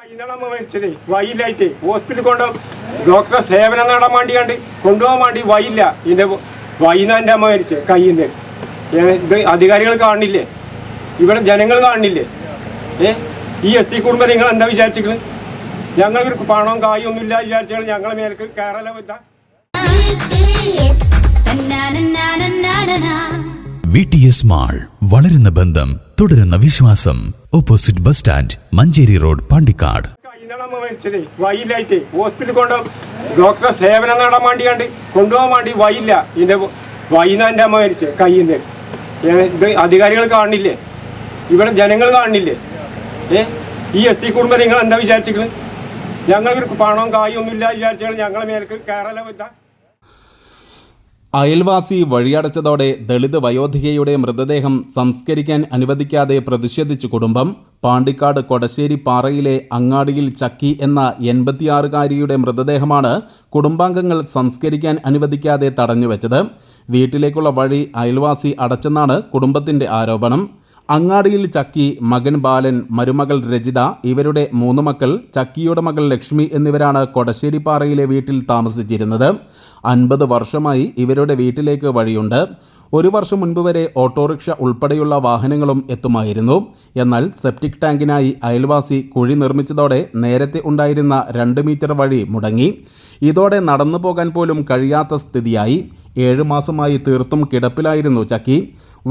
മരിച്ചത് വൈയില്ലായിട്ട് ഹോസ്പിറ്റലിൽ ഡോക്ടറെ സേവനം നേടാൻ വേണ്ടിയാണ്ട് കൊണ്ടുപോകാൻ വേണ്ടി വൈയില്ല. ഇതിന്റെ വൈന്ന് എൻ്റെ അമ്മ മരിച്ചത് കയ്യിന്ന്. ഇത് അധികാരികൾ കാണുന്നില്ലേ? ഇവിടെ ജനങ്ങൾ കാണുന്നില്ലേ? ഈ SC കുടുംബം നിങ്ങൾ എന്താ വിചാരിച്ചിരിക്കുന്നത്? ഞങ്ങൾക്ക് പണവും കായും ഒന്നും ഇല്ല വിചാരിച്ചാൽ ഞങ്ങളെ മേലേക്ക് കയറല വെച്ചാൽ VTS മാൾ, വളരുന്ന ബന്ധം, തുടരുന്ന വിശ്വാസം. Opposite bus stand, Manjeri road, Pandikkad. അമ്മ മരിച്ചത് വൈയില്ലായിട്ട് ഹോസ്പിറ്റലിൽ ഡോക്ടറെ സേവനം നേടാൻ വേണ്ടിയാണ്ട് കൊണ്ടുപോകാൻ വേണ്ടി വൈയില്ല. ഇതിന്റെ വൈന്ന് എൻ്റെ അമ്മ മരിച്ചത് കയ്യിന്ന്. ഇത് അധികാരികൾ കാണുന്നില്ലേ? ഇവിടെ ജനങ്ങൾ കാണുന്നില്ലേ? ഈ SC കുടുംബം നിങ്ങൾ എന്താ വിചാരിച്ചിരിക്കുന്നത്? ഞങ്ങൾക്ക് പണവും കായും ഒന്നും ഇല്ല വിചാരിച്ചാൽ ഞങ്ങളെ മേലേക്ക് കയറല വെച്ചാൽ അയൽവാസി വഴിയടച്ചതോടെ ദളിത് വയോധികയുടെ മൃതദേഹം സംസ്കരിക്കാൻ അനുവദിക്കാതെ പ്രതിഷേധിച്ച് കുടുംബം. പാണ്ടിക്കാട് കൊടശ്ശേരി പാറയിലെ അങ്ങാടിയിൽ ചക്കി എന്ന 86-കാരിയുടെ മൃതദേഹമാണ് കുടുംബാംഗങ്ങൾ സംസ്കരിക്കാൻ അനുവദിക്കാതെ തടഞ്ഞുവെച്ചത്. വീട്ടിലേക്കുള്ള വഴി അയൽവാസി അടച്ചെന്നാണ് കുടുംബത്തിന്റെ ആരോപണം. അങ്ങാടിയിൽ ചക്കി, മകൻ ബാലൻ, മരുമകൾ രജിത, ഇവരുടെ 3 മക്കൾ, ചക്കിയുടെ മകൾ ലക്ഷ്മി എന്നിവരാണ് കൊടശ്ശേരിപ്പാറയിലെ വീട്ടിൽ താമസിച്ചിരുന്നത്. 50 വർഷമായി ഇവരുടെ വീട്ടിലേക്ക് വഴിയുണ്ട്. 1 വർഷം മുൻപ് വരെ ഓട്ടോറിക്ഷ ഉൾപ്പെടെയുള്ള വാഹനങ്ങളും എത്തുമായിരുന്നു. എന്നാൽ സെപ്റ്റിക് ടാങ്കിനായി അയൽവാസി കുഴി നിർമ്മിച്ചതോടെ നേരത്തെ ഉണ്ടായിരുന്ന 2 മീറ്റർ വഴി മുടങ്ങി. ഇതോടെ നടന്നു പോകാൻ പോലും കഴിയാത്ത സ്ഥിതിയായി. 7 മാസമായി തീർത്തും കിടപ്പിലായിരുന്നു ചക്കി.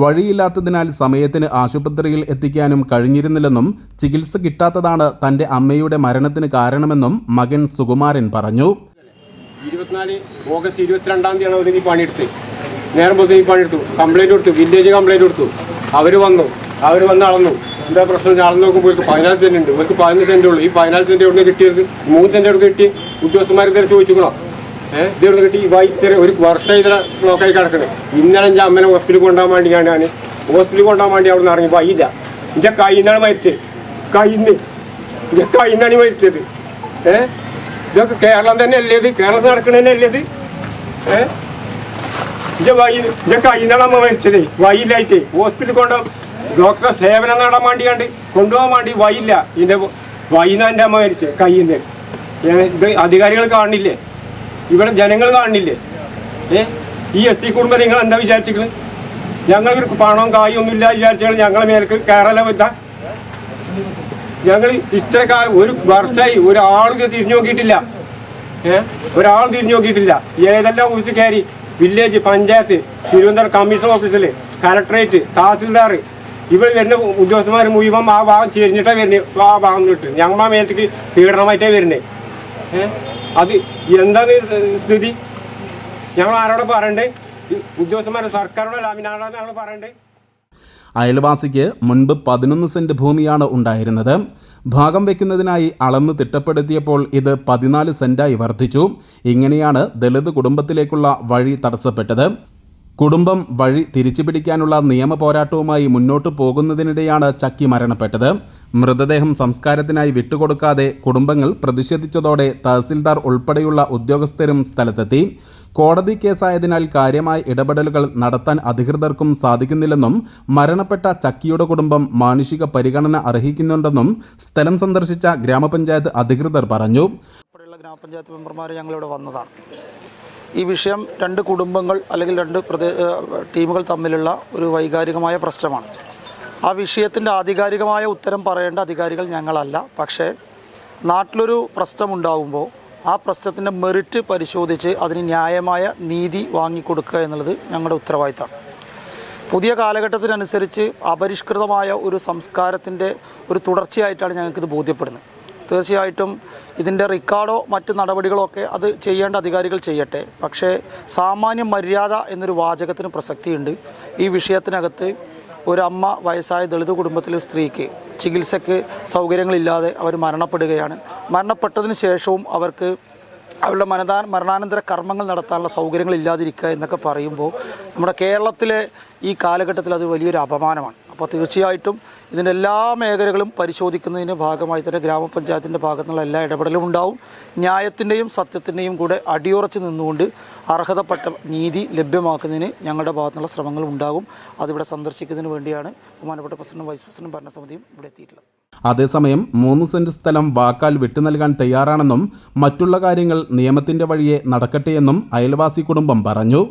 വഴിയില്ലാത്തതിനാൽ സമയത്തിന് ആശുപത്രിയിൽ എത്തിക്കാനും കഴിഞ്ഞിരുന്നില്ലെന്നും ചികിത്സ കിട്ടാത്തതാണ് തൻ്റെ അമ്മയുടെ മരണത്തിന് കാരണമെന്നും മകൻ സുകുമാരൻ പറഞ്ഞു. 24 ഓഗസ്റ്റ് 22 ഒരു പണിയെടുത്ത് നേരം പോയി പണിയെടുത്തു. കംപ്ലൈൻറ്റ് കൊടുത്തു, വില്ലേജ് കംപ്ലൈൻറ്റ് കൊടുത്തു. അവർ വന്ന് അളന്നു. എന്താ പ്രശ്നം? അളന്ന് നോക്കുമ്പോൾ 14 സെൻറ്റ് ഉണ്ട്. ഇവർക്ക് 15 സെൻറ്റ് ഉള്ളൂ. ഈ 14 സെൻറ്റ് എവിടെ കിട്ടിയത്? 3 സെൻറ്റ് എവിടെ കിട്ടി? ഉദ്യോഗസ്ഥന്മാർ ഇതുവരെ ചോദിച്ചുക്കണോ? ഇതെവിടെ കിട്ടി? ഇത്ര ഒരു വർഷം ഇതിനെ ബ്ലോക്കായി കിടക്കുന്നത്. ഇന്നലെ എൻ്റെ അമ്മനെ ഹോസ്പിറ്റലിൽ കൊണ്ടുപോകാൻ വേണ്ടിയാണ് ഞാൻ ഹോസ്പിറ്റലിൽ കൊണ്ടുപോകാൻ വേണ്ടി അവിടെ നിന്ന് ഇറങ്ങി. വൈയില്ല. എൻ്റെ കയ്യിന്നാണ് മരിച്ചത്. എൻ്റെ കയ്യിന്നാണ് മരിച്ചത്. ഇതൊക്കെ കേരളം തന്നെ അല്ലേ? ഇത് കേരളത്തിൽ നടക്കണതന്നെ അല്ലേ? ഇത് എൻ്റെ കയ്യിന്നാണ് അമ്മ മരിച്ചത് വൈയില്ലായിട്ട് ഹോസ്പിറ്റലിൽ ഡോക്ടറെ സേവനം നേടാൻ വേണ്ടിയാണ്ട് കൊണ്ടുപോകാൻ വേണ്ടി വൈയില്ല. ഇതിന്റെ വൈന്ന് എൻ്റെ അമ്മ മരിച്ചത് കയ്യിന്ന്. ഇത് അധികാരികൾ കാണുന്നില്ലേ? ഇവിടെ ജനങ്ങൾ കാണുന്നില്ലേ? ഈ SC കുടുംബം നിങ്ങൾ എന്താ വിചാരിച്ചിരിക്കുന്നത്? ഞങ്ങൾക്ക് പണവും കായും ഒന്നും ഇല്ല വിചാരിച്ചാൽ ഞങ്ങളെ മേലേക്ക് കയറല വെച്ചാൽ ഞങ്ങൾ ഇത്ര കാലം 1 വർഷമായി ഒരാളും തിരിഞ്ഞു നോക്കിയിട്ടില്ല. ഒരാളും തിരിഞ്ഞു നോക്കിയിട്ടില്ല. ഏതെല്ലാം ഓഫീസിൽ കയറി, വില്ലേജ്, പഞ്ചായത്ത്, തിരുവനന്തപുരം കമ്മീഷണർ ഓഫീസിൽ, കലക്ടറേറ്റ്, തഹസിൽദാർ, ഇവിടെ വരുന്ന ഉദ്യോഗസ്ഥന്മാർ മുഴുവൻ ആ ഭാഗം ചെരിഞ്ഞിട്ടാണ് വരുന്നത്. ആ ഭാഗം വിട്ട് ഞങ്ങളെ മേലത്തേക്ക് പീഡനമായിട്ടാണ് വരുന്നത്. അത് എന്താണ് സ്ഥിതി? ഞങ്ങൾ ആരോടെ പറയണ്ടേ? ഉദ്യോഗസ്ഥന്മാർ സർക്കാരോടല്ല, അമിനാരോടാണ് ഞങ്ങൾ പറയണ്ടേ? അയൽവാസിക്ക് മുൻപ് 11 സെൻറ്റ് ഭൂമിയാണ് ഉണ്ടായിരുന്നത്. ഭാഗം വയ്ക്കുന്നതിനായി അളന്ന് തിട്ടപ്പെടുത്തിയപ്പോൾ ഇത് 14 സെൻറ്റായി വർദ്ധിച്ചു. ഇങ്ങനെയാണ് ദളിത് കുടുംബത്തിലേക്കുള്ള വഴി തടസ്സപ്പെട്ടത്. കുടുംബം വഴി തിരിച്ചുപിടിക്കാനുള്ള നിയമ പോരാട്ടവുമായി മുന്നോട്ടു പോകുന്നതിനിടെയാണ് ചക്കി മരണപ്പെട്ടത്. മൃതദേഹം സംസ്കാരത്തിനായി വിട്ടുകൊടുക്കാതെ കുടുംബങ്ങൾ പ്രതിഷേധിച്ചതോടെ തഹസിൽദാർ ഉൾപ്പെടെയുള്ള ഉദ്യോഗസ്ഥരും സ്ഥലത്തെത്തി. കോടതി കേസായതിനാൽ കാര്യമായ ഇടപെടലുകൾ നടത്താൻ അധികൃതർക്കും സാധിക്കുന്നില്ലെന്നും മരണപ്പെട്ട ചക്കിയുടെ കുടുംബം മാനുഷിക പരിഗണന അർഹിക്കുന്നുണ്ടെന്നും സ്ഥലം സന്ദർശിച്ച ഗ്രാമപഞ്ചായത്ത് അധികൃതർ പറഞ്ഞു. ഗ്രാമപഞ്ചായത്ത് മെമ്പർമാർ ഞങ്ങളിവിടെ വന്നതാണ്. ഈ വിഷയം 2 കുടുംബങ്ങൾ അല്ലെങ്കിൽ 2 ടീമുകൾ തമ്മിലുള്ള ഒരു വൈകാരികമായ പ്രശ്നമാണ്. ആ വിഷയത്തിൻ്റെ ആധികാരികമായ ഉത്തരം പറയേണ്ട അധികാരികൾ ഞങ്ങളല്ല. പക്ഷേ നാട്ടിലൊരു പ്രശ്നമുണ്ടാകുമ്പോൾ ആ പ്രശ്നത്തിൻ്റെ മെറിറ്റ് പരിശോധിച്ച് അതിന് ന്യായമായ നീതി വാങ്ങിക്കൊടുക്കുക എന്നുള്ളത് ഞങ്ങളുടെ ഉത്തരവാദിത്തമാണ്. പുതിയ കാലഘട്ടത്തിനനുസരിച്ച് അപരിഷ്കൃതമായ ഒരു സംസ്കാരത്തിൻ്റെ ഒരു തുടർച്ചയായിട്ടാണ് ഞങ്ങൾക്കിത് ബോധ്യപ്പെടുന്നത്. തീർച്ചയായിട്ടും ഇതിൻ്റെ റിക്കാർഡോ മറ്റ് നടപടികളോ ഒക്കെ അത് ചെയ്യേണ്ട അധികാരികൾ ചെയ്യട്ടെ. പക്ഷേ സാമാന്യ മര്യാദ എന്നൊരു വാചകത്തിന് പ്രസക്തിയുണ്ട്. ഈ വിഷയത്തിനകത്ത് ഒരമ്മ, വയസ്സായ ദളിത് കുടുംബത്തിലെ സ്ത്രീക്ക് ചികിത്സയ്ക്ക് സൗകര്യങ്ങളില്ലാതെ അവർ മരണപ്പെടുകയാണ്. മരണപ്പെട്ടതിന് ശേഷവും അവർക്ക് അവരുടെ മരണാനന്തര കർമ്മങ്ങൾ നടത്താനുള്ള സൗകര്യങ്ങളില്ലാതിരിക്കുക എന്നൊക്കെ പറയുമ്പോൾ നമ്മുടെ കേരളത്തിലെ ഈ കാലഘട്ടത്തിൽ അത് വലിയൊരു അപമാനമാണ്. അപ്പോൾ തീർച്ചയായിട്ടും ഇതിൻ്റെ എല്ലാ മേഖലകളും പരിശോധിക്കുന്നതിൻ്റെ ഭാഗമായി തന്നെ ഗ്രാമപഞ്ചായത്തിൻ്റെ ഭാഗത്തുനിന്നുള്ള എല്ലാ ഇടപെടലും ഉണ്ടാവും. ന്യായത്തിൻ്റെയും സത്യത്തിൻ്റെയും കൂടെ അടിയുറച്ച് നിന്നുകൊണ്ട് അർഹതപ്പെട്ട നീതി ലഭ്യമാക്കുന്നതിന് ഞങ്ങളുടെ ഭാഗത്തുനിന്നുള്ള ശ്രമങ്ങൾ ഉണ്ടാകും. അതിവിടെ സന്ദർശിക്കുന്നതിന് വേണ്ടിയാണ് ബഹുമാനപ്പെട്ട പ്രസിഡന്റും വൈസ് പ്രസിഡന്റും ഭരണസമിതിയും ഇവിടെ എത്തിയിട്ടുള്ളത്. അതേസമയം 3 സെന്റ് സ്ഥലം വാക്കാൽ വിട്ടു നൽകാൻ തയ്യാറാണെന്നും മറ്റുള്ള കാര്യങ്ങൾ നിയമത്തിന്റെ വഴിയെ നടക്കട്ടെയെന്നും അയൽവാസി കുടുംബം പറഞ്ഞു.